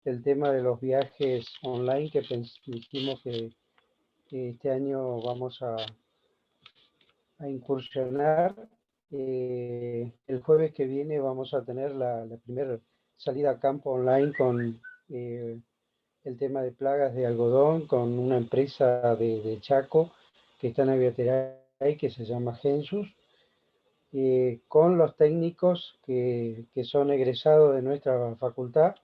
el tema de los viajes online que dijimos que este año vamos a incursionar. El jueves que viene vamos a tener la primera salida a campo online con el tema de plagas de algodón, con una empresa de Chaco que está en Aviateray, que se llama Gensus, con los técnicos que son egresados de nuestra facultad.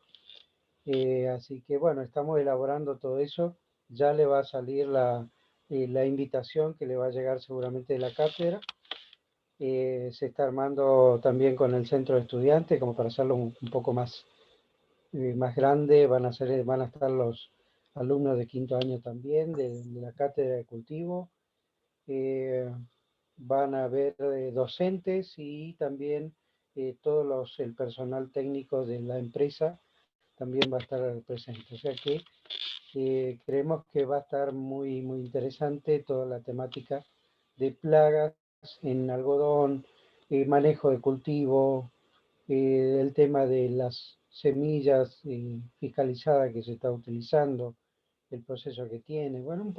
Así que bueno, estamos elaborando todo eso. Ya le va a salir la invitación que le va a llegar seguramente de la cátedra. Se está armando también con el centro de estudiantes, como para hacerlo un poco más grande. Van a estar los alumnos de quinto año también, de la cátedra de cultivo. Van a haber docentes y también el personal técnico de la empresa también va a estar presente. O sea que creemos que va a estar muy interesante toda la temática de plagas en algodón, manejo de cultivo, el tema de las semillas fiscalizadas que se está utilizando, el proceso que tiene. Bueno, un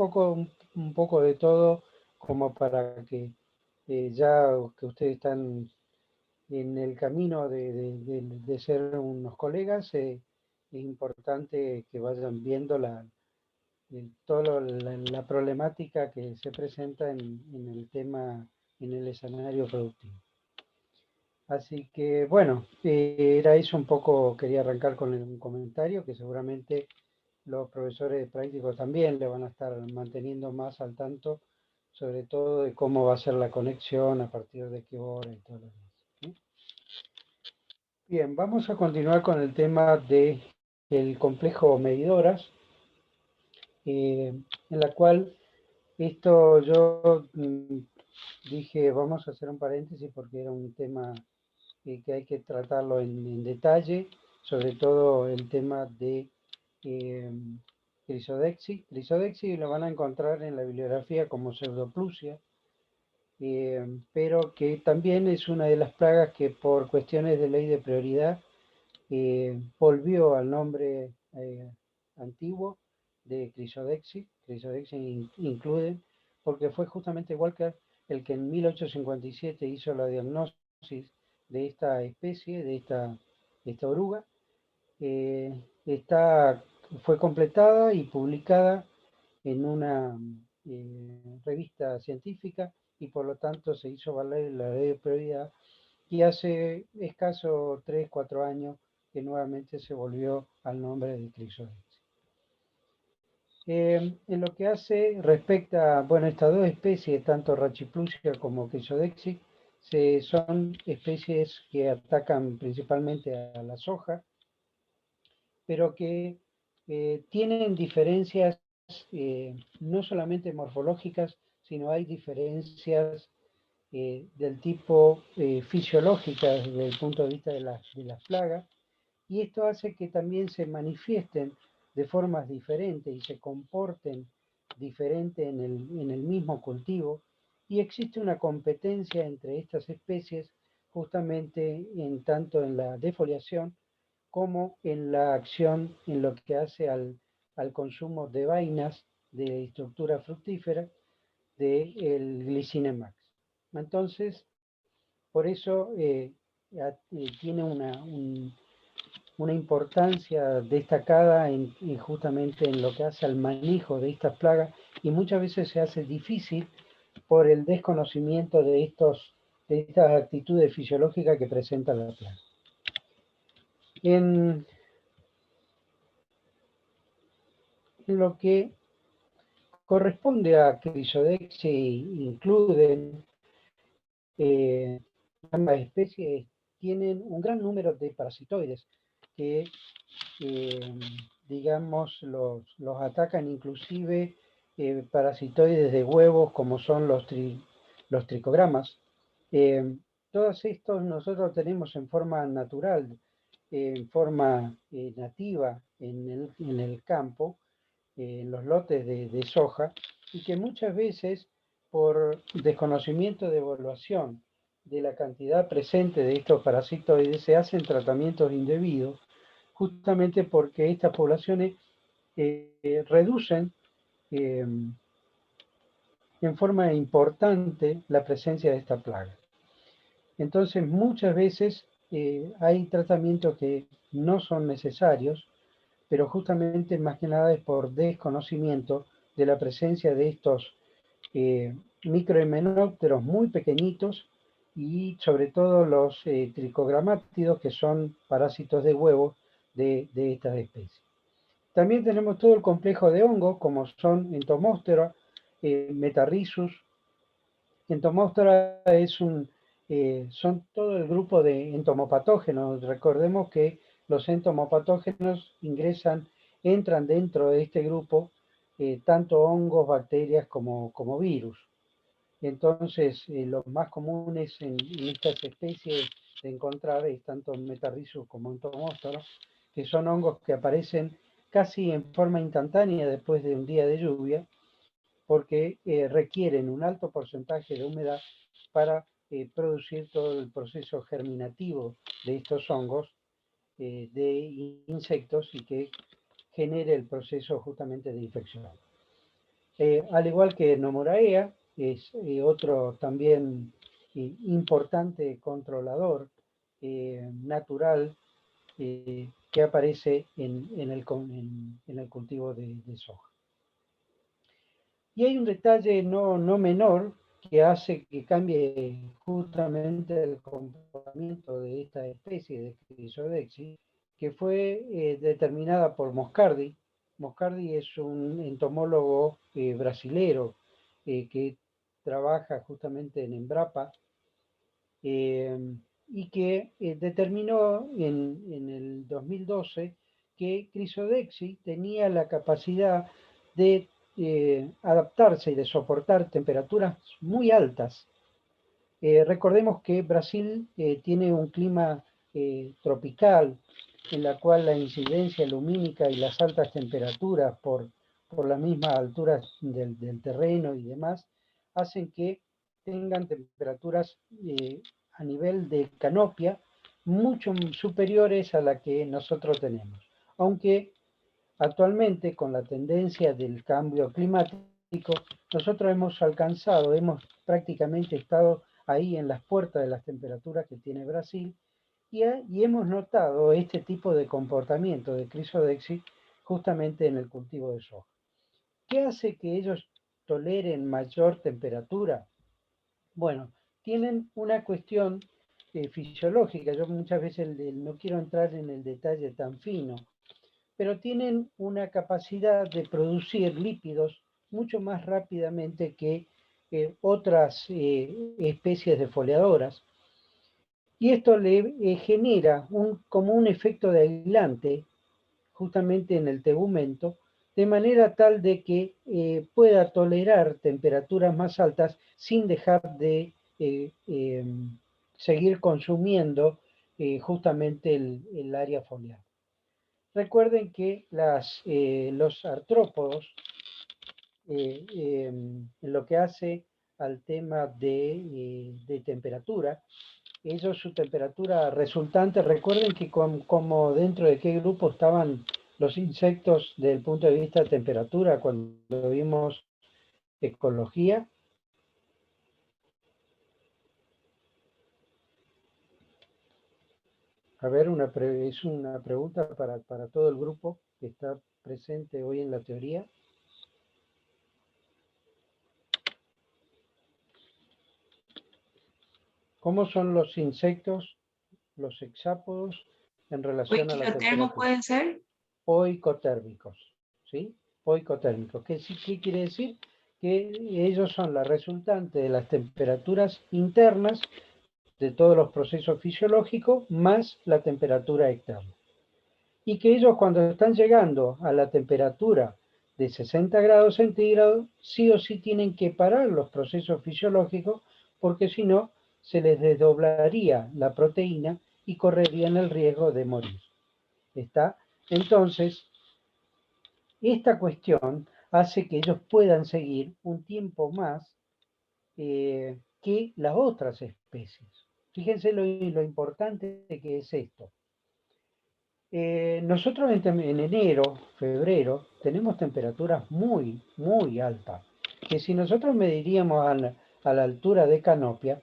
poco de todo como para que ya que ustedes están en el camino de ser unos colegas, es importante que vayan viendo toda la problemática que se presenta en el tema, en el escenario productivo. Así que bueno, era eso un poco, quería arrancar con un comentario que seguramente los profesores de práctico también le van a estar manteniendo más al tanto, sobre todo de cómo va a ser la conexión, a partir de qué hora y todo lo demás, ¿sí? Bien, vamos a continuar con el tema del complejo medidoras, en la cual esto yo dije, vamos a hacer un paréntesis porque era un tema que hay que tratarlo en detalle, sobre todo el tema de eh, Crisodexi. Crisodexi lo van a encontrar en la bibliografía como Pseudoplusia, pero que también es una de las plagas que por cuestiones de ley de prioridad volvió al nombre antiguo de Crisodexi. Crisodexi incluye, porque fue justamente Walker el que en 1857 hizo la diagnosis de esta especie, de esta oruga. Fue completada y publicada en una revista científica y por lo tanto se hizo valer la ley de prioridad, y hace escaso 3 4 años que nuevamente se volvió al nombre de Crisodexi. En lo que hace respecta, bueno, estas dos especies, tanto Rachiplusia como Crisodexi, son especies que atacan principalmente a la soja, pero que tienen diferencias no solamente morfológicas, sino hay diferencias del tipo fisiológicas desde el punto de vista de las plagas, y esto hace que también se manifiesten de formas diferentes y se comporten diferente en el mismo cultivo, y existe una competencia entre estas especies justamente tanto en la defoliación como en la acción en lo que hace al consumo de vainas de estructura fructífera del Glycinemax. Entonces, por eso tiene una importancia destacada justamente en lo que hace al manejo de estas plagas, y muchas veces se hace difícil por el desconocimiento de estas actitudes fisiológicas que presenta la plaga. En lo que corresponde a Crisodexi, incluyen ambas especies tienen un gran número de parasitoides que, digamos, los atacan, inclusive parasitoides de huevos como son los tricogramas. Todos estos nosotros tenemos en forma natural, en forma nativa en el campo, en los lotes de soja, y que muchas veces por desconocimiento de evaluación de la cantidad presente de estos parasitoides se hacen tratamientos indebidos justamente porque estas poblaciones reducen en forma importante la presencia de esta plaga. Entonces, muchas veces hay tratamientos que no son necesarios, pero justamente más que nada es por desconocimiento de la presencia de estos microhimenópteros muy pequeñitos y sobre todo los tricogramátidos, que son parásitos de huevo de estas especies. También tenemos todo el complejo de hongos, como son Entomóstera, Metarrhizus. Entomóstera son todo el grupo de entomopatógenos. Recordemos que los entomopatógenos entran dentro de este grupo tanto hongos, bacterias como virus. Entonces, los más comunes en estas especies de encontrar es tanto Metarrhizus como Entomóstera, que son hongos que aparecen casi en forma instantánea después de un día de lluvia, porque requieren un alto porcentaje de humedad para producir todo el proceso germinativo de estos hongos de insectos y que genere el proceso justamente de infección. Al igual que Nomoraea, es otro también importante controlador natural que aparece en el cultivo de soja. Y hay un detalle no menor que hace que cambie justamente el comportamiento de esta especie de Chrysodexis, que fue determinada por Moscardi. Moscardi es un entomólogo brasilero que trabaja justamente en Embrapa y que determinó en el 2012 que Chrysodexis tenía la capacidad de adaptarse y de soportar temperaturas muy altas. Recordemos que Brasil tiene un clima tropical en la cual la incidencia lumínica y las altas temperaturas por las mismas alturas del terreno y demás hacen que tengan temperaturas a nivel de canopia mucho superiores a la que nosotros tenemos. Aunque actualmente, con la tendencia del cambio climático, nosotros hemos prácticamente estado ahí en las puertas de las temperaturas que tiene Brasil y hemos notado este tipo de comportamiento de Chrysodexis justamente en el cultivo de soja. ¿Qué hace que ellos toleren mayor temperatura? Bueno, tienen una cuestión fisiológica. Yo muchas veces no quiero entrar en el detalle tan fino, pero tienen una capacidad de producir lípidos mucho más rápidamente que otras especies de foliadoras. Y esto le genera como un efecto de aislante justamente en el tegumento, de manera tal de que pueda tolerar temperaturas más altas sin dejar de seguir consumiendo justamente el área foliar. Recuerden que los artrópodos, en lo que hace al tema de temperatura, ellos su temperatura resultante, recuerden que como dentro de qué grupo estaban los insectos desde el punto de vista de temperatura cuando vimos ecología. A ver, es una pregunta para todo el grupo que está presente hoy en la teoría. ¿Cómo son los insectos, los hexápodos, en relación a la ¿Poiquilotérmos temperatura? pueden ser? Poicotérmicos, ¿sí? Poicotérmicos. ¿Qué quiere decir? Que ellos son la resultante de las temperaturas internas de todos los procesos fisiológicos más la temperatura externa. Y que ellos cuando están llegando a la temperatura de 60 grados centígrados, sí o sí tienen que parar los procesos fisiológicos porque si no se les desdoblaría la proteína y correrían el riesgo de morir. ¿Está? Entonces, esta cuestión hace que ellos puedan seguir un tiempo más que las otras especies. Fíjense lo importante que es esto. Nosotros en enero, febrero, tenemos temperaturas muy, muy altas, que si nosotros mediríamos a la altura de Canopia,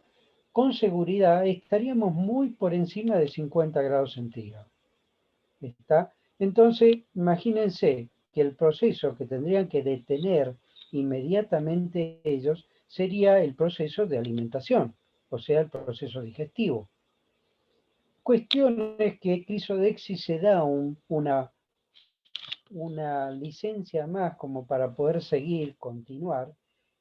con seguridad estaríamos muy por encima de 50 grados centígrados. ¿Está? Entonces, imagínense que el proceso que tendrían que detener inmediatamente ellos sería el proceso de alimentación, o sea, el proceso digestivo. Cuestión es que Crisodexis se da una licencia más como para poder seguir, continuar,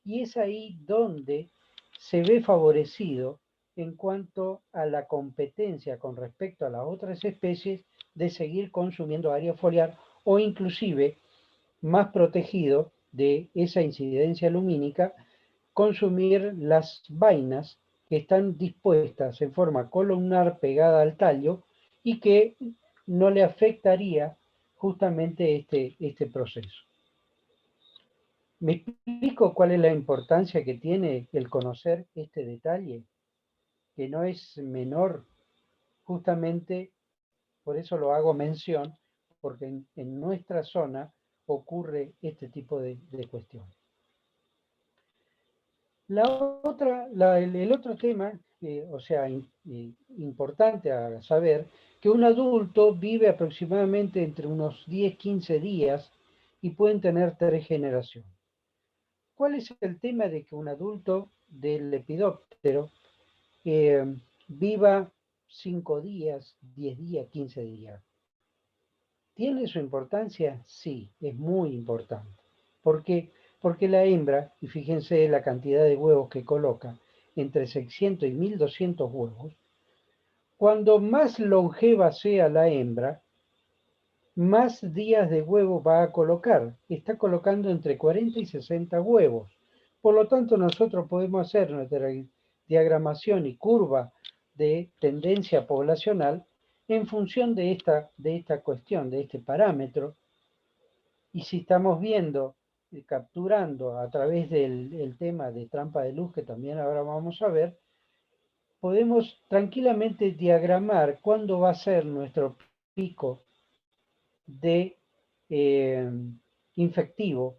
y es ahí donde se ve favorecido en cuanto a la competencia con respecto a las otras especies de seguir consumiendo área foliar o inclusive más protegido de esa incidencia lumínica, consumir las vainas que están dispuestas en forma columnar pegada al tallo y que no le afectaría justamente este proceso. ¿Me explico cuál es la importancia que tiene el conocer este detalle? Que no es menor, justamente por eso lo hago mención, porque en nuestra zona ocurre este tipo de cuestiones. El otro tema, importante a saber, que un adulto vive aproximadamente entre unos 10-15 días y pueden tener 3 generaciones. ¿Cuál es el tema de que un adulto del lepidóptero viva 5 días, 10 días, 15 días? ¿Tiene su importancia? Sí, es muy importante. ¿Por qué? Porque la hembra, y fíjense la cantidad de huevos que coloca, entre 600 y 1200 huevos, cuando más longeva sea la hembra, más días de huevo va a colocar. Está colocando entre 40 y 60 huevos. Por lo tanto, nosotros podemos hacer nuestra diagramación y curva de tendencia poblacional en función de esta cuestión, de este parámetro. Y si estamos viendo, capturando a través del tema de trampa de luz, que también ahora vamos a ver, podemos tranquilamente diagramar cuándo va a ser nuestro pico de infectivo,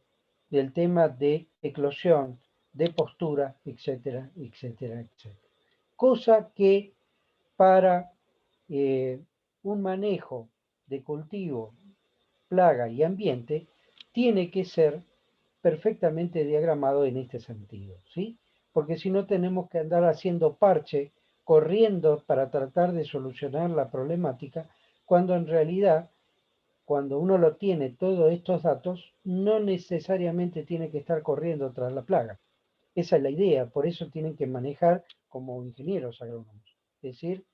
del tema de eclosión, de postura, etcétera, etcétera, etcétera. Cosa que para un manejo de cultivo, plaga y ambiente tiene que ser perfectamente diagramado en este sentido, ¿sí? Porque si no tenemos que andar haciendo parche, corriendo para tratar de solucionar la problemática, cuando en realidad, cuando uno lo tiene todos estos datos, no necesariamente tiene que estar corriendo tras la plaga. Esa es la idea, por eso tienen que manejar como ingenieros agrónomos. Es decir,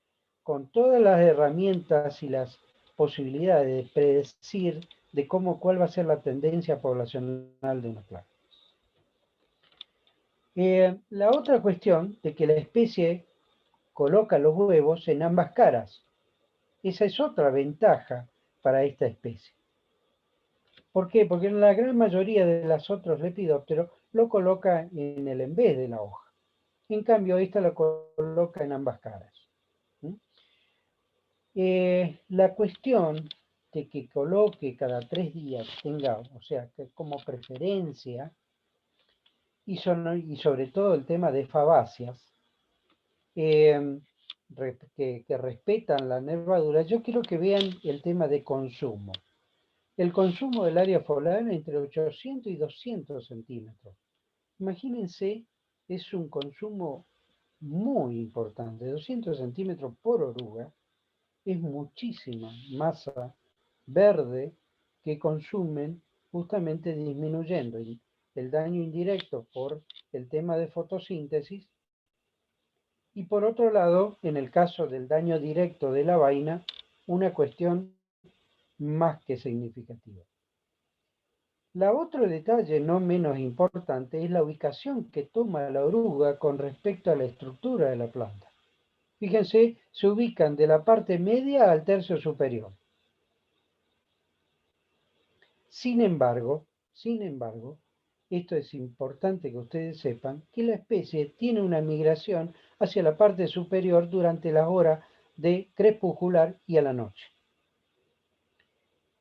con todas las herramientas y las posibilidades de predecir de cuál va a ser la tendencia poblacional de una plaga. La otra cuestión de que la especie coloca los huevos en ambas caras. Esa es otra ventaja para esta especie. ¿Por qué? Porque en la gran mayoría de los otros lepidópteros lo coloca en el en vez de la hoja. En cambio, esta lo coloca en ambas caras. La cuestión de que coloque cada 3 días, tenga, o sea, que como preferencia, y sobre todo el tema de fabáceas, que respetan la nervadura, yo quiero que vean el tema de consumo. El consumo del área foliar entre 800 y 200 centímetros. Imagínense, es un consumo muy importante. 200 centímetros por oruga es muchísima masa verde que consumen, justamente disminuyendo el daño indirecto por el tema de fotosíntesis. Y por otro lado, en el caso del daño directo de la vaina, una cuestión más que significativa. La otro detalle no menos importante es la ubicación que toma la oruga con respecto a la estructura de la planta. Fíjense, se ubican de la parte media al tercio superior. Sin embargo, esto es importante que ustedes sepan, que la especie tiene una migración hacia la parte superior durante las horas de crepuscular y a la noche.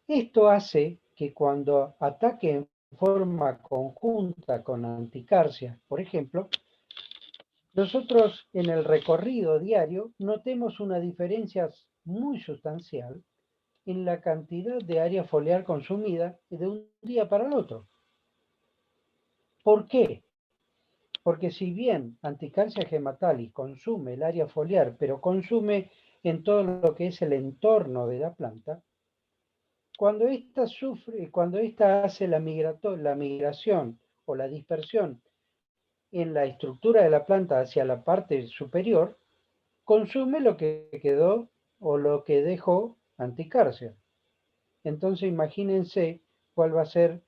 Esto hace que cuando ataque en forma conjunta con anticarsia, por ejemplo, nosotros en el recorrido diario notemos una diferencia muy sustancial en la cantidad de área foliar consumida de un día para el otro. ¿Por qué? Porque si bien Anticarsia gematalis consume el área foliar, pero consume en todo lo que es el entorno de la planta, cuando ésta hace la migración o la dispersión en la estructura de la planta hacia la parte superior, consume lo que quedó o lo que dejó Anticarsia. Entonces imagínense cuál va a ser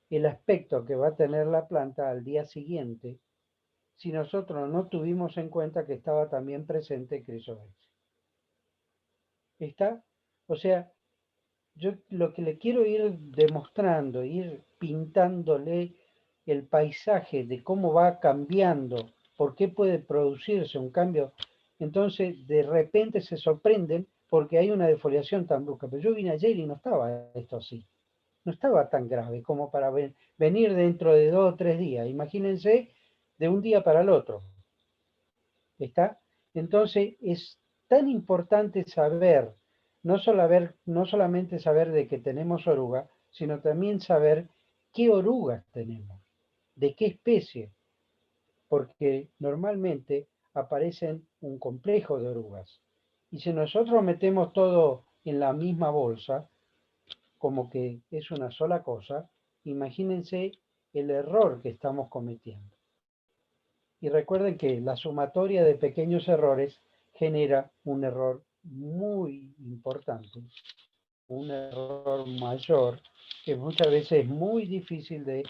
el aspecto que va a tener la planta al día siguiente si nosotros no tuvimos en cuenta que estaba también presente Chrysobex. ¿Está? O sea, yo lo que le quiero ir demostrando, ir pintándole el paisaje de cómo va cambiando, por qué puede producirse un cambio. Entonces, de repente se sorprenden porque hay una defoliación tan brusca. Pero yo vine ayer y no estaba esto así. No estaba tan grave como para venir dentro de 2 o 3 días. Imagínense de un día para el otro. ¿Está? Entonces es tan importante saber, no solamente saber de que tenemos oruga, sino también saber qué orugas tenemos, de qué especie, porque normalmente aparecen un complejo de orugas. Y si nosotros metemos todo en la misma bolsa, como que es una sola cosa, imagínense el error que estamos cometiendo. Y recuerden que la sumatoria de pequeños errores genera un error muy importante, un error mayor, que muchas veces es muy difícil de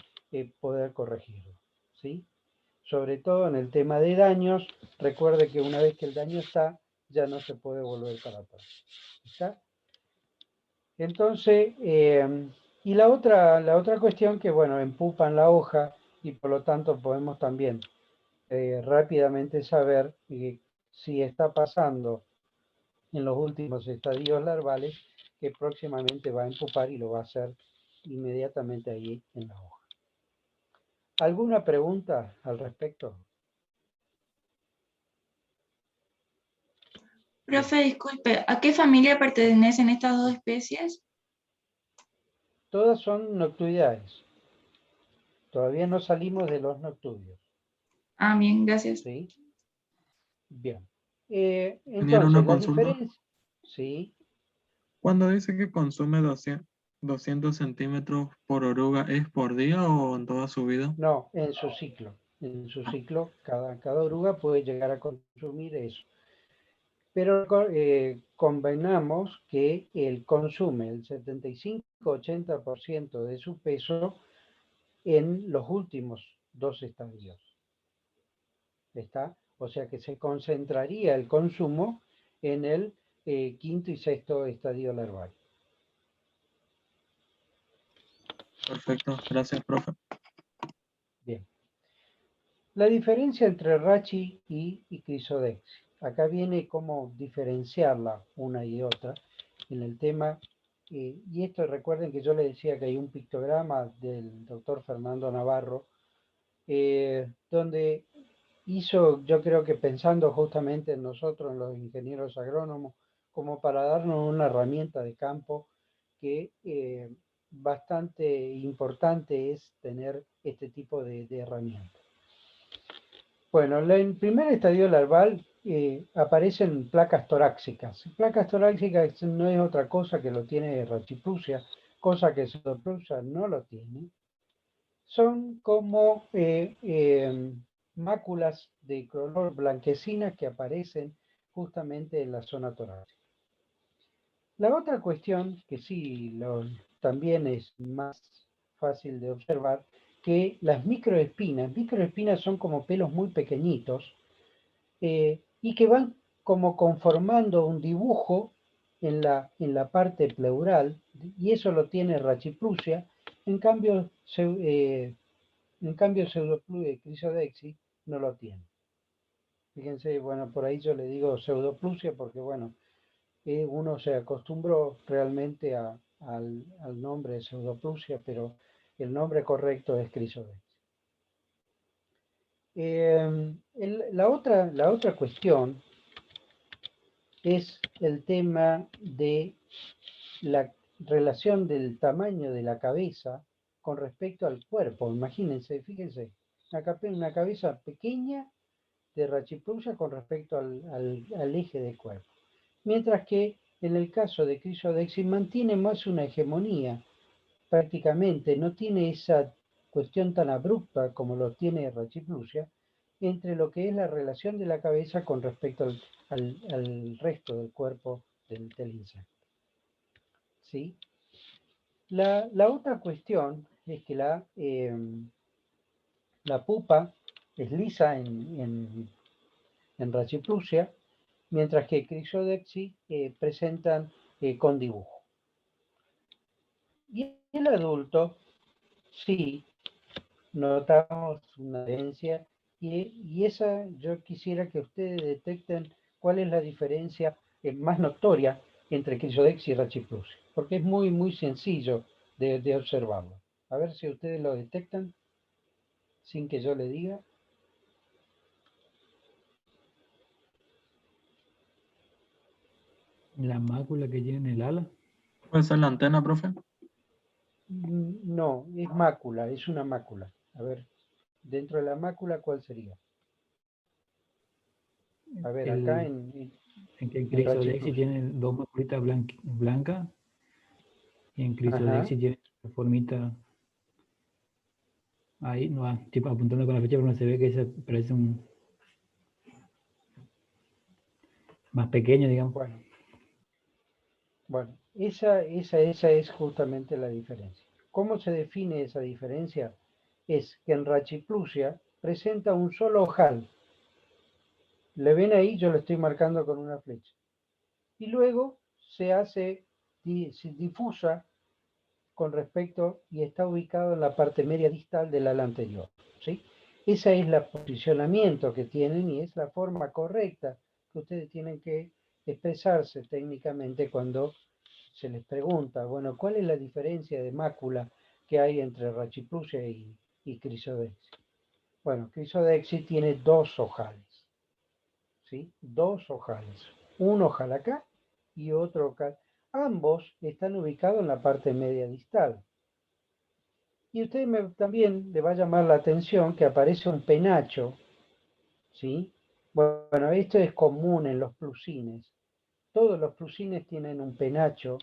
poder corregirlo. ¿Sí? Sobre todo en el tema de daños, recuerde que una vez que el daño está, ya no se puede volver para atrás. ¿Está? Entonces, y la otra cuestión que, bueno, empupan la hoja y por lo tanto podemos también rápidamente saber si está pasando en los últimos estadios larvales, que próximamente va a empupar y lo va a hacer inmediatamente ahí en la hoja. ¿Alguna pregunta al respecto? Bien. Profe, disculpe, ¿a qué familia pertenecen estas dos especies? Todas son noctuidades. Todavía no salimos de los noctudios. Ah, bien, gracias. ¿Sí? Bien. Tenía Entonces, una la consulta. diferencia... Sí, Cuando dice que consume 200 centímetros por oruga, ¿es por día o en toda su vida? no, en su ciclo. En su Ah, ciclo, cada oruga puede llegar a consumir eso. Pero convenamos que él consume el 75-80% de su peso en los últimos 2 estadios. ¿Está? O sea que se concentraría el consumo en el quinto y sexto estadio larval. perfecto, gracias, profe. Bien. La diferencia entre Rachi y Crisodex. Acá viene cómo diferenciarla una y otra en el tema. Y esto recuerden que yo le decía que hay un pictograma del doctor Fernando Navarro, donde hizo, yo creo que pensando justamente en nosotros, en los ingenieros agrónomos, como para darnos una herramienta de campo que bastante importante es tener este tipo de herramientas. Bueno, en el primer estadio larval aparecen placas torácicas. Placas torácicas no es otra cosa que lo tiene Rachiprusia, cosa que Pseudoprusia no lo tiene. Son como máculas de color blanquecina que aparecen justamente en la zona torácica. La otra cuestión, que sí también es más fácil de observar, que las microespinas son como pelos muy pequeñitos y que van como conformando un dibujo en la parte pleural, y eso lo tiene Rachiprusia, en cambio, Chrysodexis no lo tiene. Fíjense, bueno, por ahí yo le digo pseudoplusia porque, bueno, uno se acostumbró realmente al nombre de Pseudoplusia, pero el nombre correcto es Chrysodexis. La otra cuestión es el tema de la relación del tamaño de la cabeza con respecto al cuerpo. Imagínense, fíjense, una cabeza pequeña de Rachiplusia con respecto al eje del cuerpo. Mientras que en el caso de Chrysodexis mantiene más una hegemonía, prácticamente no tiene esa cuestión tan abrupta como lo tiene Rachiplusia entre lo que es la relación de la cabeza con respecto al resto del cuerpo del insecto. ¿Sí? La otra cuestión es que la pupa es lisa en Rachiplusia, mientras que Chrysodexis presentan con dibujo. Y el adulto, sí, notamos una diferencia y esa yo quisiera que ustedes detecten cuál es la diferencia más notoria entre Chrysodexis y Rachiplusia, porque es muy, muy sencillo de observarlo. A ver si ustedes lo detectan sin que yo le diga. La mácula que tiene en el ala. ¿Puede ser la antena, profe? No, es mácula, es una mácula. A ver, dentro de la mácula, ¿cuál sería? A ver, acá En que en Chrysodexis Rachiplusia. tiene dos maculitas blancas y en Ajá. Chrysodexis tiene la formita ahí, no va, tipo apuntando con la flecha, pero no se ve que ese parece un más pequeño, digamos. Bueno, esa es justamente la diferencia. ¿Cómo se define esa diferencia? Es que en Rachiplusia presenta un solo ojal. ¿Le ven ahí? Yo lo estoy marcando con una flecha. Y luego se hace difusa con respecto y está ubicado en la parte media distal del ala anterior. ¿Sí? Ese es el posicionamiento que tienen y es la forma correcta que ustedes tienen que expresarse técnicamente cuando se les pregunta, bueno, ¿cuál es la diferencia de mácula que hay entre Rachiplusia y Chrysodexis? Bueno, Chrysodexis tiene dos ojales, ¿sí? Dos ojales. Un ojal acá y otro ojal. Ambos están ubicados en la parte media distal. Y a usted también le va a llamar la atención que aparece un penacho, ¿sí? Bueno, esto es común en los plusines. Todos los plusines tienen un penacho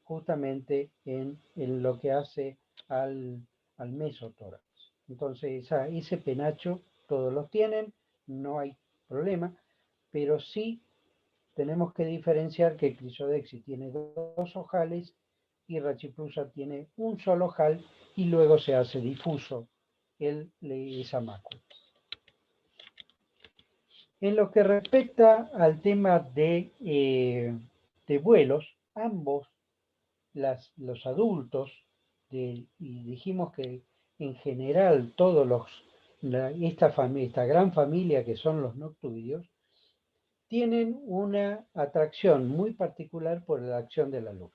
justamente en lo que hace al mesotórax. Entonces, ese penacho todos los tienen, no hay problema, pero sí tenemos que diferenciar que Chrysodexis tiene dos ojales y Rachiplusia tiene un solo ojal y luego se hace difuso esa mácula. En lo que respecta al tema de vuelos, ambos, los adultos, y dijimos que en general esta gran familia que son los noctuideos, tienen una atracción muy particular por la acción de la luz.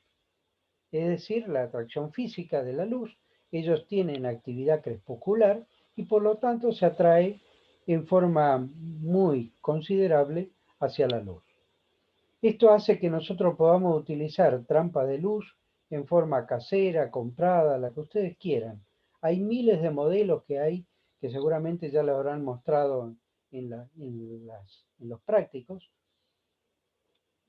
Es decir, la atracción física de la luz. Ellos tienen actividad crepuscular y por lo tanto se atrae en forma muy considerable hacia la luz. Esto hace que nosotros podamos utilizar trampa de luz en forma casera, comprada, la que ustedes quieran. Hay miles de modelos que seguramente ya lo habrán mostrado en los prácticos,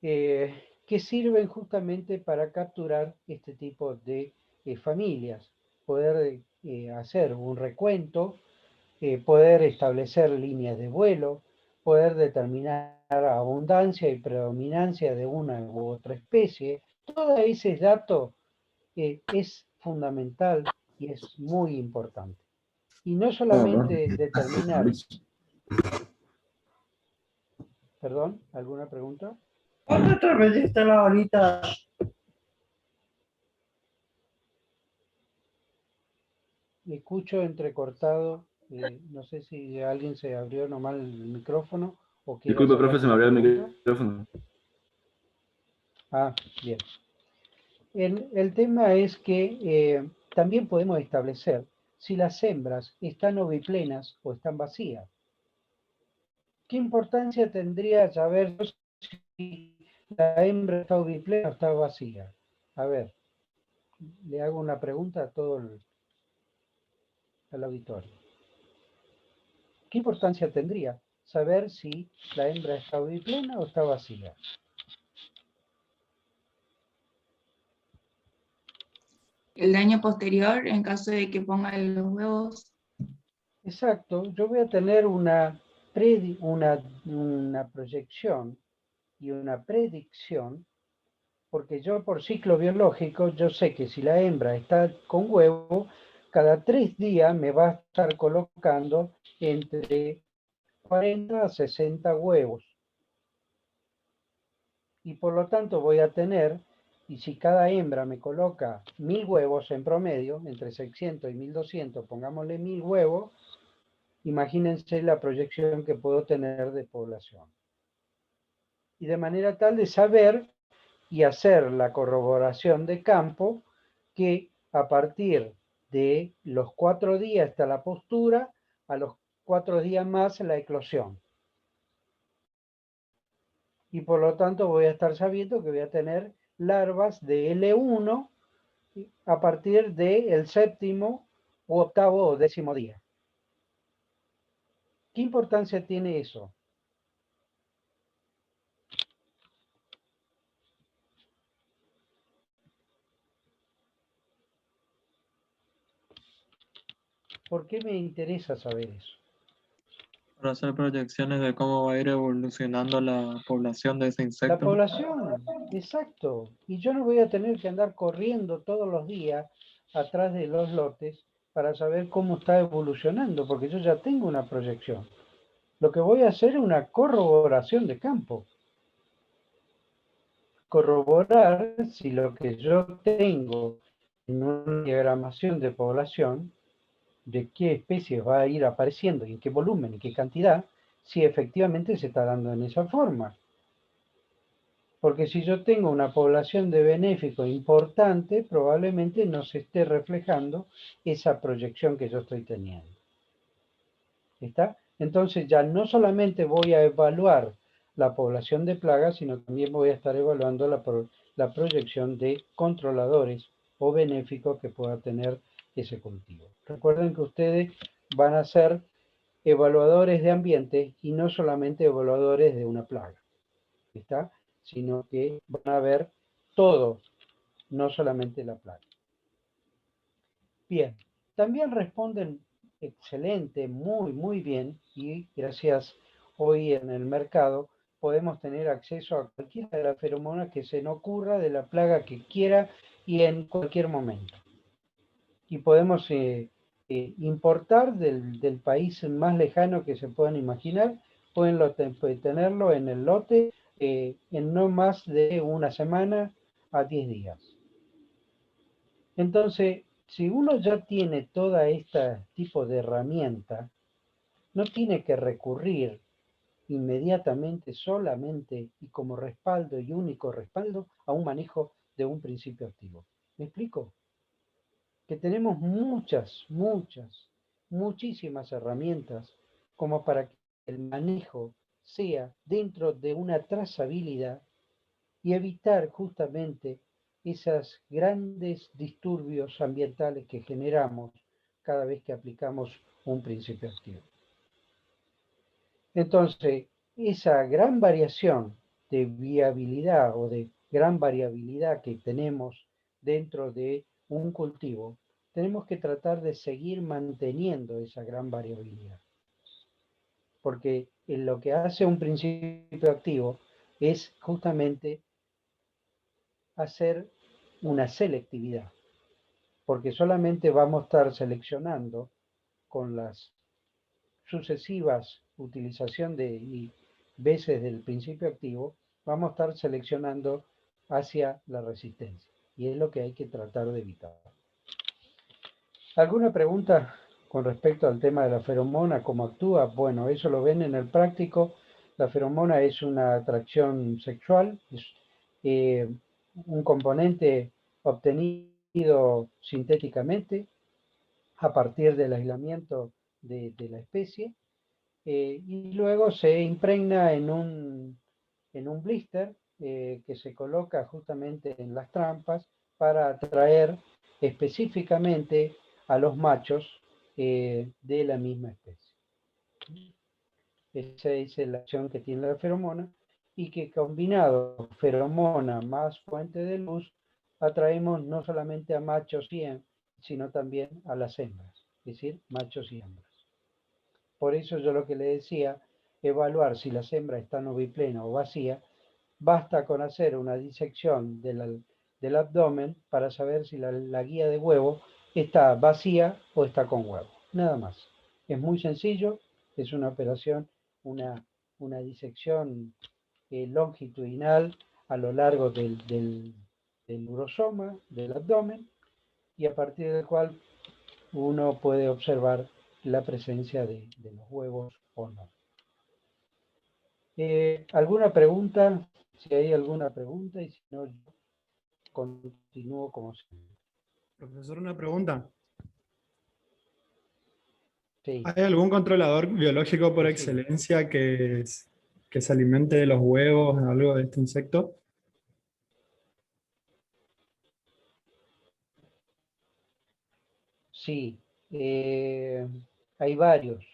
que sirven justamente para capturar este tipo de familias, poder hacer un recuento, poder establecer líneas de vuelo, poder determinar abundancia y predominancia de una u otra especie. Todo ese dato es fundamental y es muy importante. Y no solamente determinar... Perdón, ¿alguna pregunta? ¿Cuánto te perdiste la horita? Escucho entrecortado, no sé si alguien se abrió nomás el micrófono o quiere Disculpe, hacer profe, se me alguna abrió el pregunta. micrófono. Ah, bien. el tema es que también podemos establecer si las hembras están oviplenas o están vacías. ¿Qué importancia tendría saber si la hembra está oviplena o está vacía? A ver, le hago una pregunta a todo al auditorio. ¿Qué importancia tendría saber si la hembra está oviplena o está vacía? El daño posterior en caso de que pongan los huevos. Exacto, yo voy a tener una proyección y una predicción, porque yo por ciclo biológico, yo sé que si la hembra está con huevo, cada 3 días me va a estar colocando entre 40 a 60 huevos. Y por lo tanto voy a tener, y si cada hembra me coloca 1000 huevos en promedio, entre 600 y 1200, pongámosle 1000 huevos, imagínense la proyección que puedo tener de población. Y de manera tal de saber y hacer la corroboración de campo que a partir de los 4 días hasta la postura, a los 4 días más la eclosión. Y por lo tanto voy a estar sabiendo que voy a tener larvas de L1 a partir del 7º, 8º o 10º día. ¿Qué importancia tiene eso? ¿Por qué me interesa saber eso? Para hacer proyecciones de cómo va a ir evolucionando la población de ese La insecto. población, exacto. Y yo no voy a tener que andar corriendo todos los días atrás de los lotes para saber cómo está evolucionando, porque yo ya tengo una proyección. Lo que voy a hacer es una corroboración de campo. Corroborar si lo que yo tengo en una diagramación de población, de qué especies va a ir apareciendo y en qué volumen y qué cantidad, si efectivamente se está dando en esa forma. Porque si yo tengo una población de benéficos importante, probablemente no se esté reflejando esa proyección que yo estoy teniendo. ¿Está? Entonces ya no solamente voy a evaluar la población de plagas, sino también voy a estar evaluando la proyección de controladores o benéficos que pueda tener ese cultivo. Recuerden que ustedes van a ser evaluadores de ambiente y no solamente evaluadores de una plaga. ¿Está? Sino que van a ver todo, no solamente la plaga. Bien, también responden excelente, muy bien, y gracias hoy en el mercado podemos tener acceso a cualquiera de las feromonas que se nos ocurra, de la plaga que quiera y en cualquier momento. Y podemos importar del país más lejano que se puedan imaginar, pueden tenerlo en el lote en no más de una semana a 10 días. Entonces, si uno ya tiene toda esta tipo de herramienta, no tiene que recurrir inmediatamente, solamente y como respaldo y único respaldo a un manejo de un principio activo. ¿Me explico? Que tenemos muchísimas herramientas como para que el manejo sea dentro de una trazabilidad y evitar justamente esos grandes disturbios ambientales que generamos cada vez que aplicamos un principio activo. Entonces, esa gran variación de viabilidad o de gran variabilidad que tenemos dentro de un cultivo, tenemos que tratar de seguir manteniendo esa gran variabilidad. Porque en lo que hace un principio activo es justamente hacer una selectividad, porque solamente vamos a estar seleccionando con las sucesivas utilización y veces del principio activo, vamos a estar seleccionando hacia la resistencia, y es lo que hay que tratar de evitar. ¿Alguna pregunta con respecto al tema de la feromona, cómo actúa? Bueno, eso lo ven en el práctico. La feromona es una atracción sexual, es un componente obtenido sintéticamente a partir del aislamiento de la especie, y luego se impregna en un blister que se coloca justamente en las trampas para atraer específicamente a los machos de la misma especie. Esa es la acción que tiene la feromona, y que combinado feromona más fuente de luz, atraemos no solamente a machos y hembras, sino también a las hembras, es decir, machos y hembras. Por eso yo lo que le decía, evaluar si las hembras están oviplena o vacía, basta con hacer una disección del abdomen para saber si la guía de huevo está vacía o está con huevo. Nada más. Es muy sencillo, es una operación, una disección longitudinal a lo largo del urosoma, del abdomen, y a partir del cual uno puede observar la presencia de los huevos o no. ¿Alguna pregunta? Si hay alguna pregunta, y si no, yo continúo como siempre. Profesor, una pregunta. Sí, ¿Hay algún controlador biológico por sí. excelencia que se alimente de los huevos, algo de este insecto? Sí, hay varios.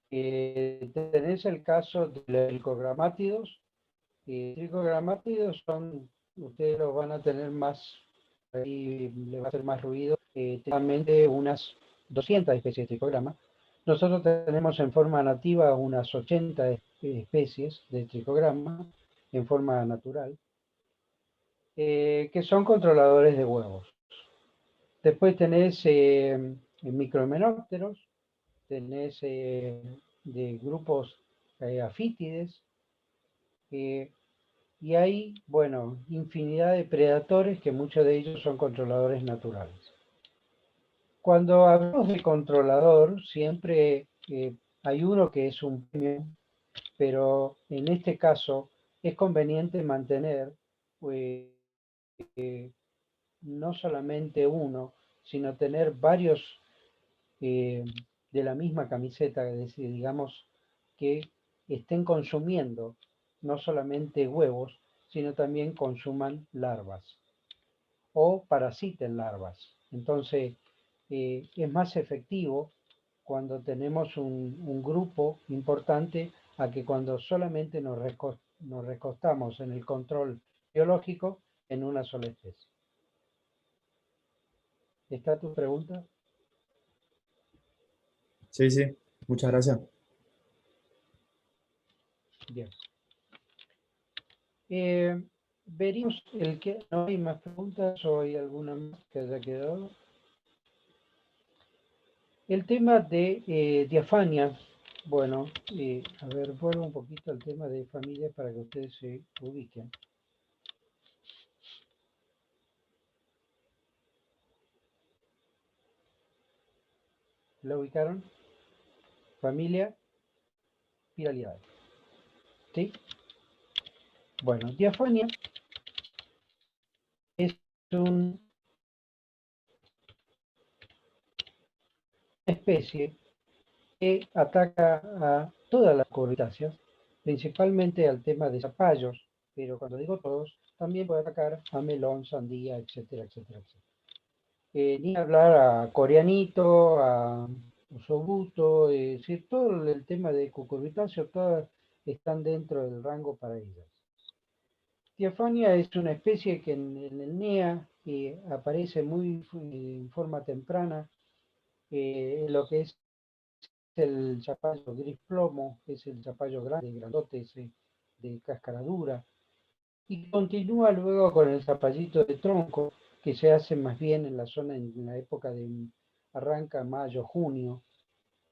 Tenés el caso de los tricogramátidos. Tricogramátidos son, ustedes los van a tener más, ahí le va a hacer más ruido, realmente unas 200 especies de tricograma. Nosotros tenemos en forma nativa unas 80 especies de tricograma en forma natural, que son controladores de huevos. Después tenés microhimenópteros, tenés de grupos afítides, y hay, bueno, infinidad de predadores que muchos de ellos son controladores naturales. Cuando hablamos de controlador, siempre hay uno que es un premio, pero en este caso es conveniente mantener no solamente uno, sino tener varios de la misma camiseta, es decir, digamos que estén consumiendo no solamente huevos, sino también consuman larvas o parasiten larvas. Entonces, es más efectivo cuando tenemos un grupo importante a que cuando solamente nos recostamos en el control biológico en una sola especie. ¿Está tu pregunta? Sí, sí. Muchas gracias. Bien. Veríamos el que no hay más preguntas o hay alguna más que haya quedado. El tema de diafania. Bueno, a ver, vuelvo un poquito al tema de familia para que ustedes se ubiquen. ¿La ubicaron? Familia, viralidad. ¿Sí? Bueno, diafania es una especie que ataca a todas las cucurbitáceas, principalmente al tema de zapallos, pero cuando digo todos, también puede atacar a melón, sandía, etcétera, etcétera, etcétera. Ni hablar a corianito, a osobuto, es decir, todo el tema de cucurbitáceos, todas están dentro del rango para ellas. Diafania es una especie que en el NEA aparece en forma temprana, lo que es el zapallo gris plomo, que es el zapallo grande, grandote, ese de cáscara dura, y continúa luego con el zapallito de tronco, que se hace más bien en la zona, en la época de arranca mayo, junio,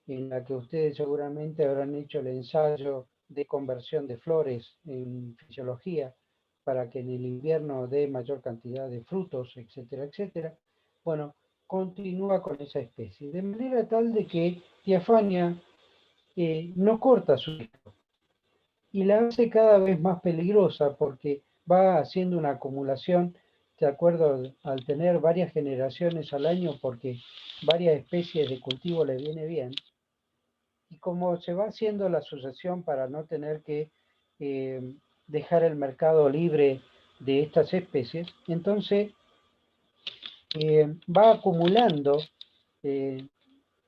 en la que ustedes seguramente habrán hecho el ensayo de conversión de flores en fisiología para que en el invierno dé mayor cantidad de frutos, etcétera, etcétera. Bueno, continúa con esa especie, de manera tal de que Diafania no corta su ciclo y la hace cada vez más peligrosa porque va haciendo una acumulación de acuerdo al tener varias generaciones al año, porque varias especies de cultivo le viene bien, y como se va haciendo la sucesión para no tener que dejar el mercado libre de estas especies, entonces va acumulando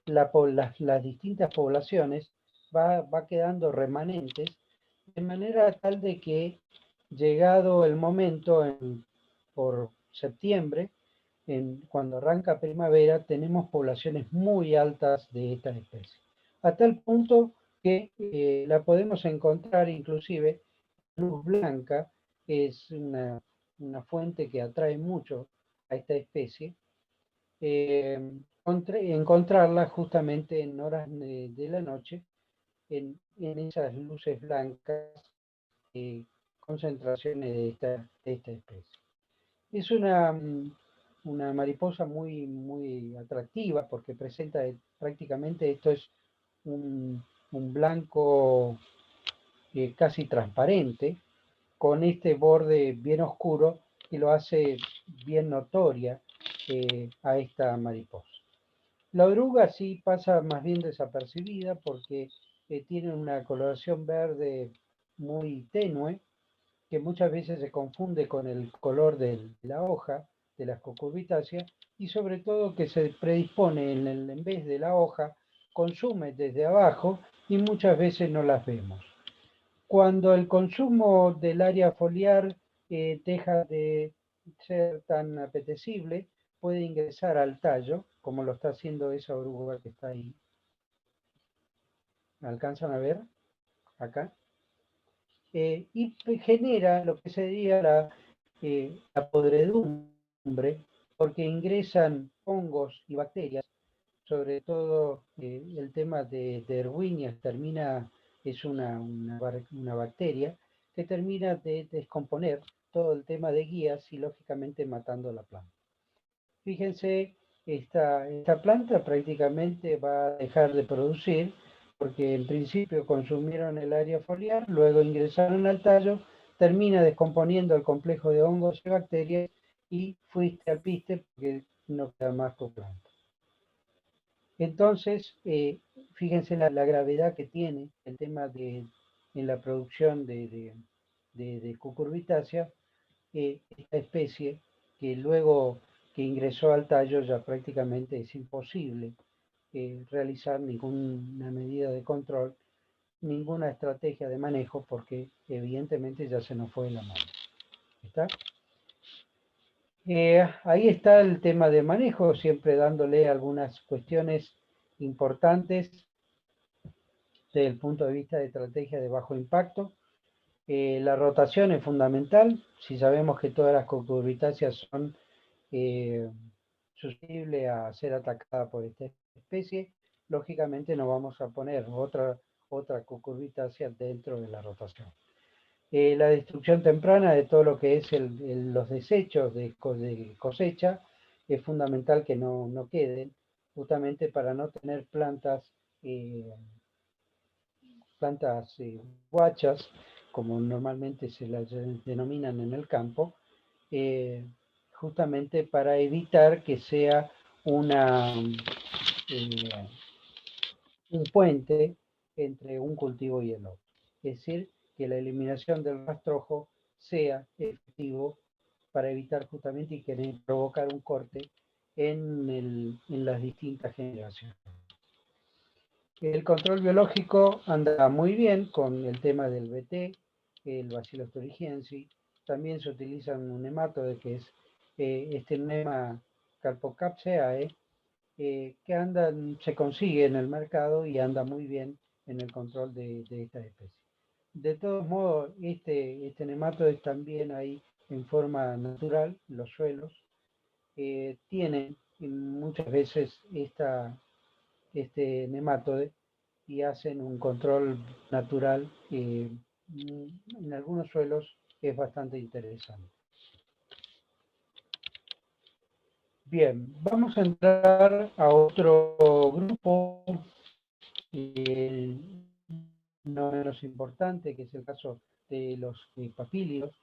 las distintas poblaciones, va quedando remanentes, de manera tal de que llegado el momento, por septiembre, cuando arranca primavera, tenemos poblaciones muy altas de estas especies. A tal punto que la podemos encontrar inclusive luz blanca, es una fuente que atrae mucho a esta especie. Encontrarla justamente en horas de la noche, en esas luces blancas, concentraciones de esta especie. Es una mariposa muy atractiva porque presenta prácticamente, esto es un blanco casi transparente, con este borde bien oscuro que lo hace bien notoria a esta mariposa. La oruga sí pasa más bien desapercibida porque tiene una coloración verde muy tenue, que muchas veces se confunde con el color de la hoja, de las cucurbitáceas, y sobre todo que se predispone en vez de la hoja, consume desde abajo y muchas veces no las vemos. Cuando el consumo del área foliar deja de ser tan apetecible, puede ingresar al tallo, como lo está haciendo esa oruga que está ahí. ¿Alcanzan a ver? Acá. Y genera lo que sería la podredumbre, porque ingresan hongos y bacterias, sobre todo el tema de Erwinia es una bacteria que termina de descomponer todo el tema de guías y lógicamente matando la planta. Fíjense, esta planta prácticamente va a dejar de producir porque en principio consumieron el área foliar, luego ingresaron al tallo, termina descomponiendo el complejo de hongos y bacterias y fuiste al piste porque no queda más tu planta. Entonces, fíjense la gravedad que tiene el tema en la producción de cucurbitáceas, esta especie que luego que ingresó al tallo ya prácticamente es imposible realizar ninguna medida de control, ninguna estrategia de manejo, porque evidentemente ya se nos fue la mano. ¿Está? Ahí está el tema de manejo, siempre dándole algunas cuestiones importantes desde el punto de vista de estrategia de bajo impacto. La rotación es fundamental. Si sabemos que todas las cucurbitáceas son susceptibles a ser atacadas por esta especie, lógicamente no vamos a poner otra cucurbitácea dentro de la rotación. La destrucción temprana de todo lo que es los desechos de cosecha es fundamental que no queden, justamente para no tener plantas guachas, como normalmente se las denominan en el campo, justamente para evitar que sea un puente entre un cultivo y el otro. Es decir, que la eliminación del rastrojo sea efectivo para evitar justamente y querer provocar un corte en las distintas generaciones. El control biológico anda muy bien con el tema del BT, el Bacillus thuringiensis. También se utiliza un nemátodo que es este Nema Carpocapsae, que se consigue en el mercado y anda muy bien en el control de esta especie. De todos modos, este nemátodo es también ahí en forma natural, los suelos tienen muchas veces este nemátodo y hacen un control natural que en algunos suelos es bastante interesante. Bien, vamos a entrar a otro grupo no menos importante, que es el caso de los papílidos.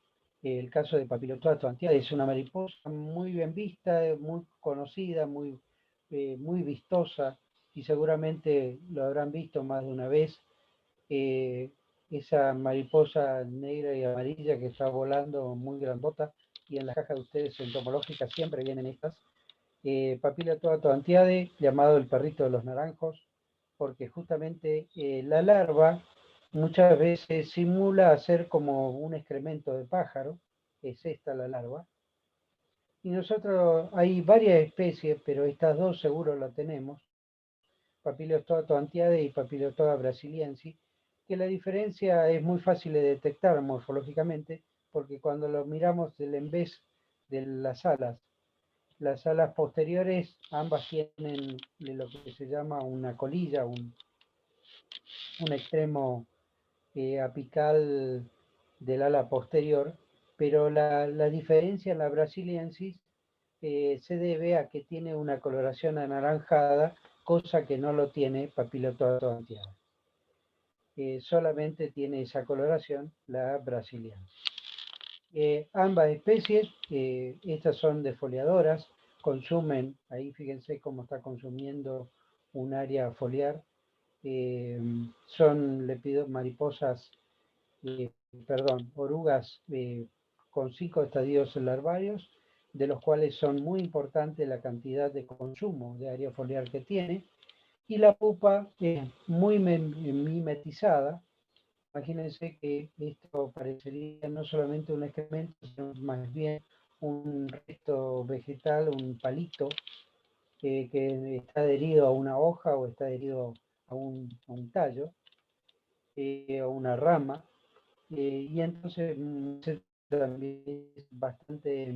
El caso de Papiliostoa antiade es una mariposa muy bien vista, muy conocida, muy vistosa, y seguramente lo habrán visto más de una vez. Esa mariposa negra y amarilla que está volando muy grandota, y en las cajas de ustedes entomológicas siempre vienen estas. Papiliostoa antiade, llamado el perrito de los naranjos, porque justamente la larva muchas veces simula ser como un excremento de pájaro, es esta la larva. Y nosotros, hay varias especies, pero estas dos seguro la tenemos, Papiliostoa antiade y Papiliostoa brasiliensis, que la diferencia es muy fácil de detectar morfológicamente, porque cuando lo miramos del envés de las alas posteriores, ambas tienen lo que se llama una colilla, un extremo apical del ala posterior, pero la diferencia en la brasiliensis se debe a que tiene una coloración anaranjada, cosa que no lo tiene Papiliostoa antiade. Solamente tiene esa coloración la brasiliensis. Ambas especies, estas son defoliadoras, consumen, ahí fíjense cómo está consumiendo un área foliar, son mariposas, orugas con 5 estadios larvarios, de los cuales son muy importantes la cantidad de consumo de área foliar que tiene, y la pupa es muy mimetizada. Imagínense que esto parecería no solamente un excremento, sino más bien un resto vegetal, un palito que está adherido a una hoja o está adherido a un tallo o una rama. Y entonces también es bastante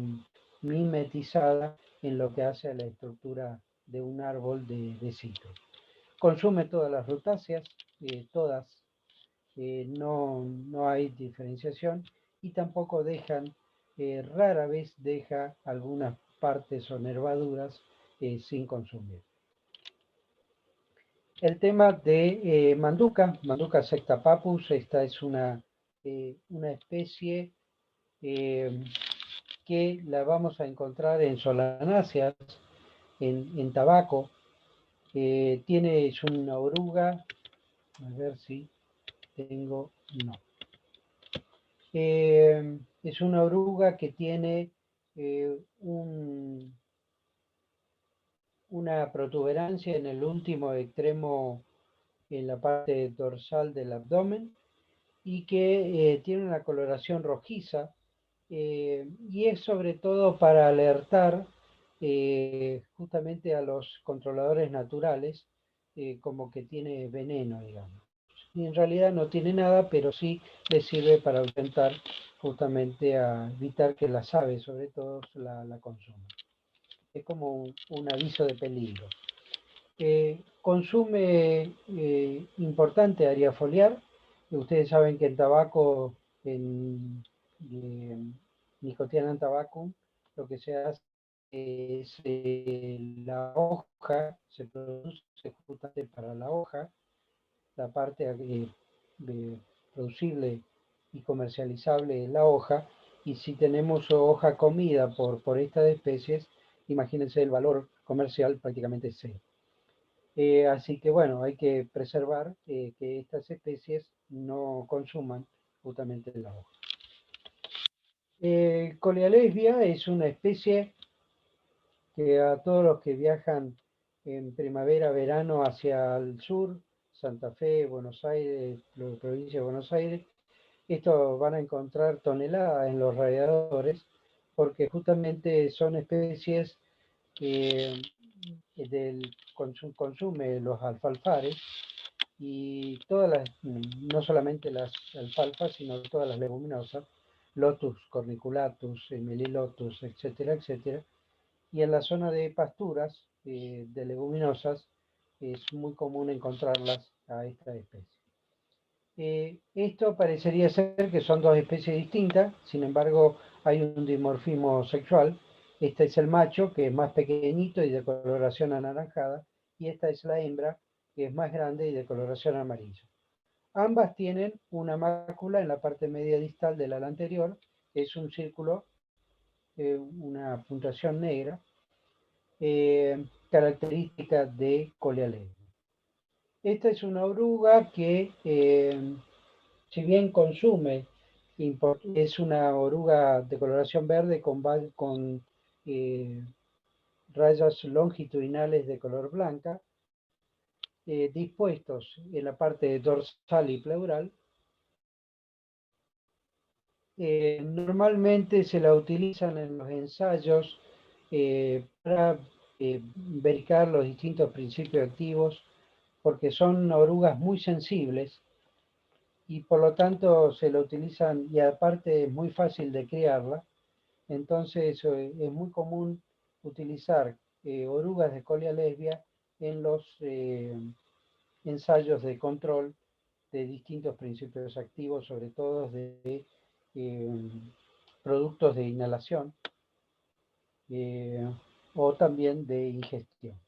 mimetizada en lo que hace a la estructura de un árbol de citro. Consume todas las rutáceas, todas, no hay diferenciación, y tampoco dejan, rara vez deja algunas partes o nervaduras sin consumir. El tema de Manduca secta papus, esta es una especie que la vamos a encontrar en solanáceas, en tabaco. Es una oruga, a ver si tengo, no. Es una oruga que tiene una protuberancia en el último extremo, en la parte dorsal del abdomen, y que tiene una coloración rojiza, y es sobre todo para alertar justamente a los controladores naturales, como que tiene veneno, digamos. Y en realidad no tiene nada, pero sí les sirve para ahuyentar, justamente a evitar que las aves, sobre todo, la consuman. Es como un aviso de peligro. Consume importante área foliar. Ustedes saben que el tabaco, en Nicotiana tabacum, lo que se hace es la hoja, se produce justamente para la hoja, la parte producible y comercializable es la hoja, y si tenemos hoja comida por estas especies, imagínense el valor comercial prácticamente cero. Así que bueno, hay que preservar que estas especies no consuman justamente la hoja. Colealesbia es una especie que a todos los que viajan en primavera, verano hacia el sur, Santa Fe, Buenos Aires, la provincia de Buenos Aires, esto van a encontrar toneladas en los radiadores, porque justamente son especies consume los alfalfares, y no solamente las alfalfas, sino todas las leguminosas, Lotus corniculatus, Melilotus, etcétera, etcétera. Y en la zona de pasturas de leguminosas es muy común encontrarlas a esta especie. Esto parecería ser que son dos especies distintas, sin embargo hay un dimorfismo sexual. Este es el macho, que es más pequeñito y de coloración anaranjada, y esta es la hembra, que es más grande y de coloración amarilla. Ambas tienen una mácula en la parte media distal del ala anterior, es un círculo, una puntuación negra, característica de Colealesbia. Esta es una oruga que, si bien consume, es una oruga de coloración verde con rayas longitudinales de color blanca, dispuestos en la parte dorsal y pleural. Normalmente se la utilizan en los ensayos para verificar los distintos principios activos, porque son orugas muy sensibles y por lo tanto se la utilizan, y aparte es muy fácil de criarla. Entonces es muy común utilizar orugas de Colealesbia en los ensayos de control de distintos principios activos, sobre todo de productos de inhalación o también de ingestión.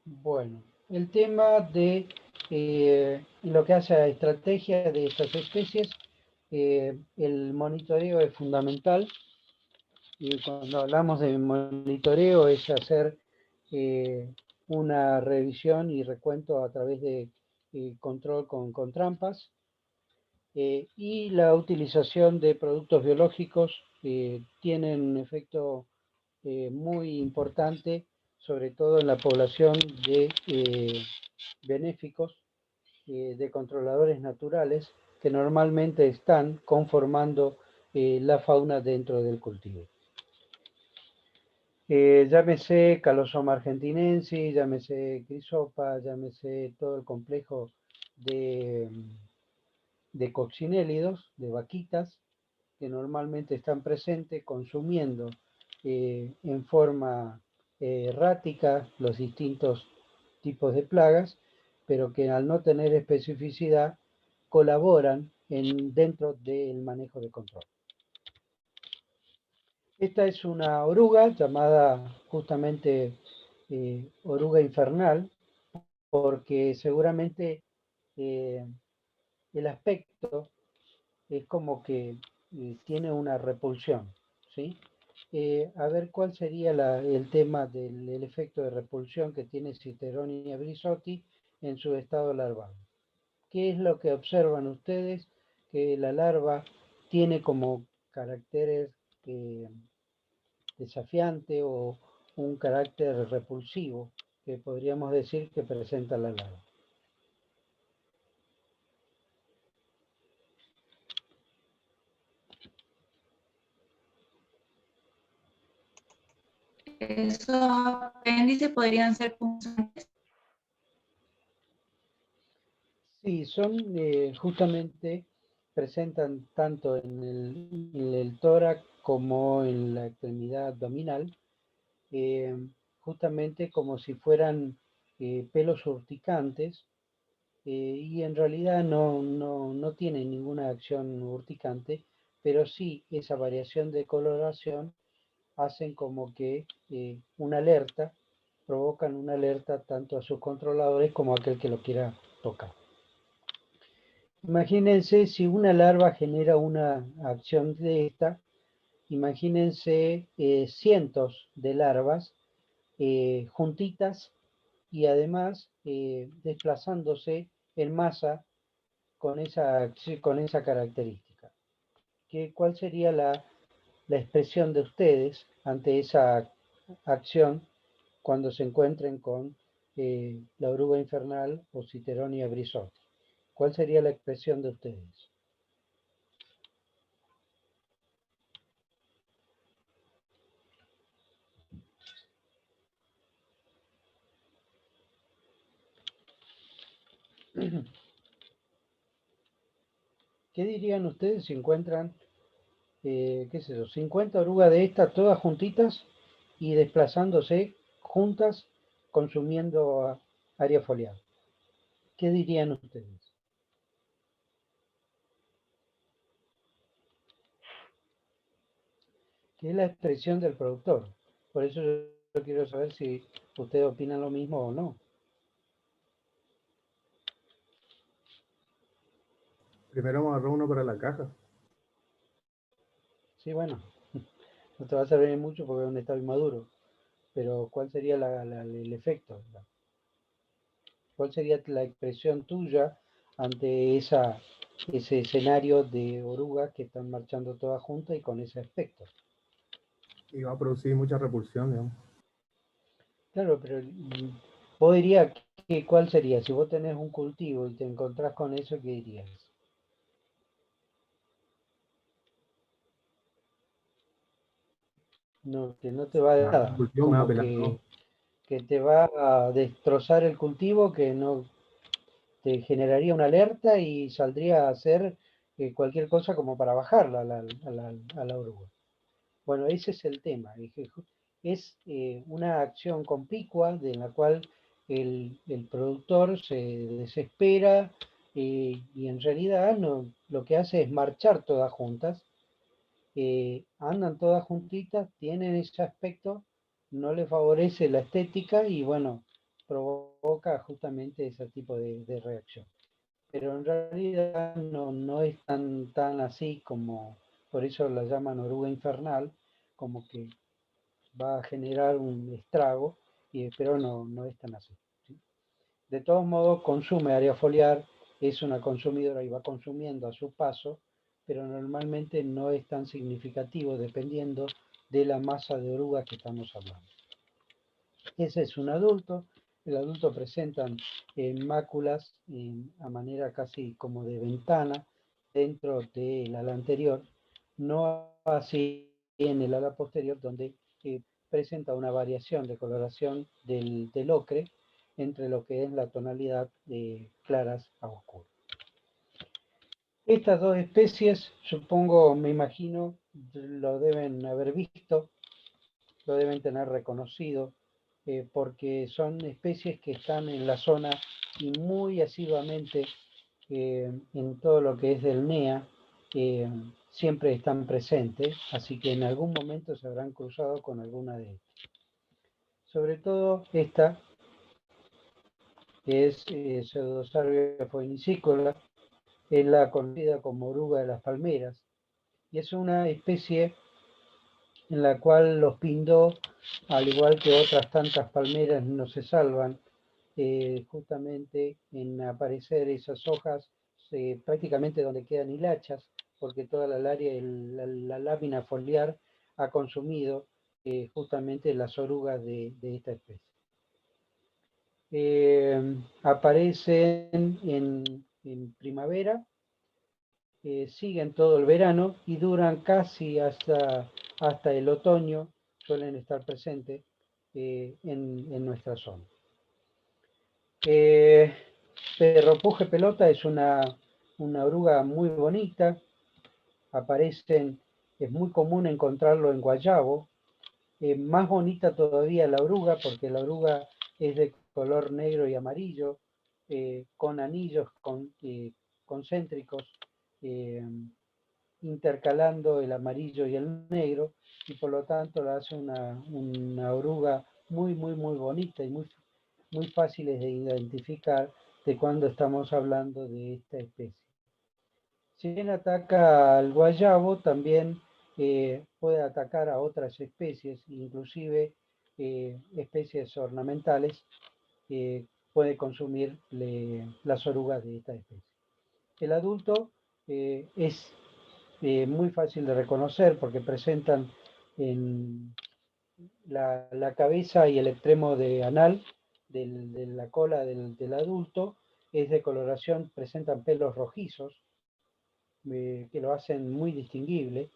Bueno, el tema de lo que hace a estrategia de estas especies, el monitoreo es fundamental. Y cuando hablamos de monitoreo es hacer una revisión y recuento a través de control con trampas, y la utilización de productos biológicos tienen un efecto muy importante, sobre todo en la población de benéficos, de controladores naturales, que normalmente están conformando la fauna dentro del cultivo. Llámese Calosoma argentinensis, llámese Crisopa, llámese todo el complejo de coccinélidos, de vaquitas, que normalmente están presentes consumiendo en forma errática los distintos tipos de plagas, pero que al no tener especificidad colaboran dentro del manejo de control. Esta es una oruga llamada justamente oruga infernal, porque seguramente el aspecto es como que tiene una repulsión, ¿sí? A ver cuál sería el tema del efecto de repulsión que tiene Citheronia brisotti en su estado larval. ¿Qué es lo que observan ustedes? Que la larva tiene como caracteres desafiante o un carácter repulsivo que podríamos decir que presenta la larva. Esos apéndices podrían ser punzantes. Sí, son justamente, presentan tanto en el tórax como en la extremidad abdominal, justamente como si fueran pelos urticantes, y en realidad no tienen ninguna acción urticante, pero sí esa variación de coloración hacen como que una alerta, provocan una alerta tanto a sus controladores como a aquel que lo quiera tocar. Imagínense si una larva genera una acción de esta, imagínense cientos de larvas juntitas y además desplazándose en masa con esa característica. ¿Cuál sería la expresión de ustedes ante esa acción cuando se encuentren con la oruga infernal o Citheronia brisotti? ¿Cuál sería la expresión de ustedes? ¿Qué dirían ustedes si encuentran, qué es eso, 50 orugas de estas todas juntitas y desplazándose juntas consumiendo área foliar? ¿Qué dirían ustedes? ¿Qué es la expresión del productor? Por eso yo quiero saber si ustedes opinan lo mismo o no. Primero vamos a agarrar uno para la caja. Sí, bueno, no te va a servir mucho porque es un estado inmaduro, pero ¿cuál sería el efecto? ¿Cuál sería la expresión tuya ante ese escenario de orugas que están marchando todas juntas y con ese aspecto? Y va a producir mucha repulsión, digamos. Claro, pero vos dirías que ¿cuál sería? Si vos tenés un cultivo y te encontrás con eso, ¿qué dirías? No, que no te va a dar La nada, repulsión me va a como pelar todo. que te va a destrozar el cultivo, que no te generaría una alerta y saldría a hacer cualquier cosa como para bajarla a la oruga. Bueno, ese es el tema. Es una acción compicua de la cual el productor se desespera y en realidad no, lo que hace es marchar todas juntas, andan todas juntitas, tienen ese aspecto, no le favorece la estética y bueno, provoca justamente ese tipo de reacción. Pero en realidad no es tan así como, por eso la llaman oruga infernal, como que va a generar un estrago, pero no es tan así, ¿sí? De todos modos, consume área foliar, es una consumidora y va consumiendo a su paso, pero normalmente no es tan significativo dependiendo de la masa de oruga que estamos hablando. Ese es un adulto. El adulto presenta máculas a manera casi como de ventana dentro del ala anterior, no así en el ala posterior, donde presenta una variación de coloración del ocre entre lo que es la tonalidad de claras a oscuras. Estas dos especies, supongo, me imagino, lo deben haber visto, lo deben tener reconocido, porque son especies que están en la zona y muy asiduamente en todo lo que es del NEA, siempre están presentes, así que en algún momento se habrán cruzado con alguna de estas. Sobre todo esta, que es Pseudosarvia foenicícola, es la conocida como oruga de las palmeras, y es una especie en la cual los pindó, al igual que otras tantas palmeras, no se salvan, justamente en aparecer esas hojas prácticamente donde quedan hilachas, porque toda la lámina foliar ha consumido justamente las orugas de esta especie. Aparecen en primavera, siguen todo el verano y duran casi hasta el otoño, suelen estar presentes en nuestra zona. Perropuje pelota es una oruga muy bonita, es muy común encontrarlo en guayabo, más bonita todavía la oruga, porque la oruga es de color negro y amarillo, con anillos concéntricos, intercalando el amarillo y el negro, y por lo tanto la hace una oruga muy bonita y muy fáciles de identificar de cuando estamos hablando de esta especie. Si bien ataca al guayabo, también puede atacar a otras especies, inclusive especies ornamentales, puede consumir las orugas de esta especie. El adulto es muy fácil de reconocer porque presentan en la cabeza y el extremo de anal de la cola del adulto es de coloración, presentan pelos rojizos que lo hacen muy distinguible,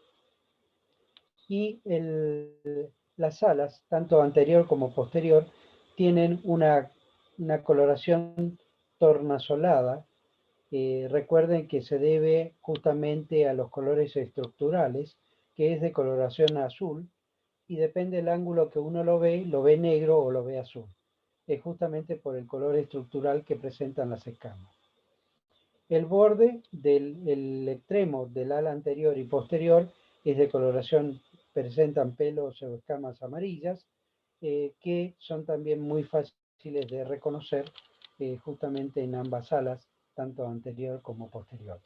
y las alas, tanto anterior como posterior, tienen una coloración tornasolada. Recuerden que se debe justamente a los colores estructurales, que es de coloración azul, y depende del ángulo que uno lo ve negro o lo ve azul. Es justamente por el color estructural que presentan las escamas. El borde del extremo del ala anterior y posterior es de coloración, presentan pelos o escamas amarillas, que son también muy fáciles de reconocer justamente en ambas alas, tanto anterior como posterior.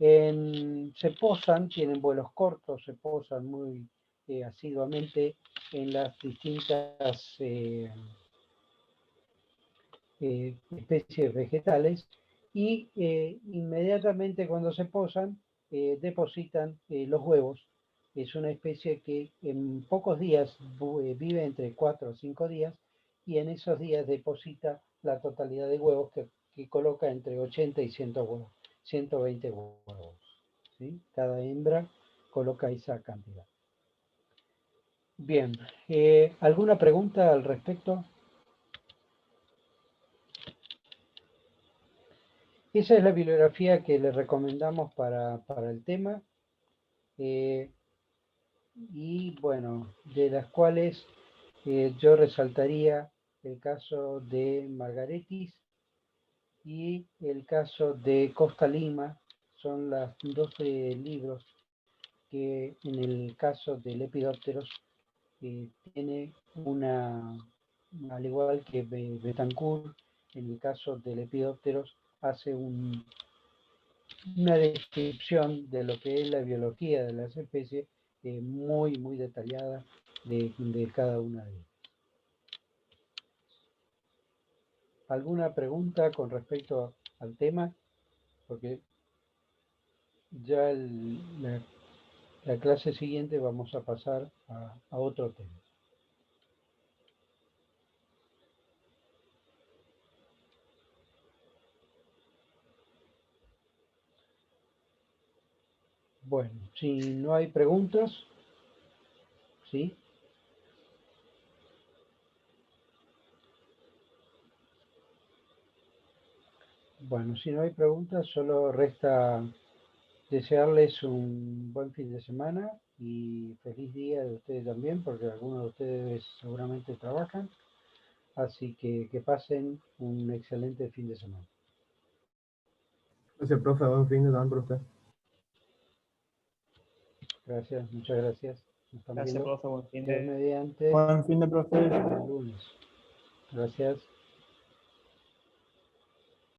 Se posan, tienen vuelos cortos, se posan muy asiduamente en las distintas especies vegetales y inmediatamente cuando se posan depositan los huevos. Es una especie que en pocos días vive entre 4 o 5 días y en esos días deposita la totalidad de huevos que coloca entre 80 y 100 huevos, 120 huevos. ¿Sí? Cada hembra coloca esa cantidad. Bien, ¿alguna pregunta al respecto? Esa es la bibliografía que le recomendamos para el tema. Y bueno, de las cuales yo resaltaría el caso de Margaretis y el caso de Costa Lima. Son los 12 libros que en el caso del Lepidopteros tiene al igual que Betancourt, en el caso del Lepidopteros hace una descripción de lo que es la biología de las especies muy, muy detallada de cada una de ellas. ¿Alguna pregunta con respecto al tema? Porque ya la clase siguiente vamos a pasar a otro tema. Bueno, si no hay preguntas, ¿sí? Bueno, si no hay preguntas, solo resta desearles un buen fin de semana y feliz día de ustedes también, porque algunos de ustedes seguramente trabajan. Así que pasen un excelente fin de semana. Gracias, profe. Buen fin de semana para usted. Gracias, muchas gracias. Nos están Gracias, viendo profe. Buen fin Dios de... mediante Buen fin de profe. el lunes. Gracias.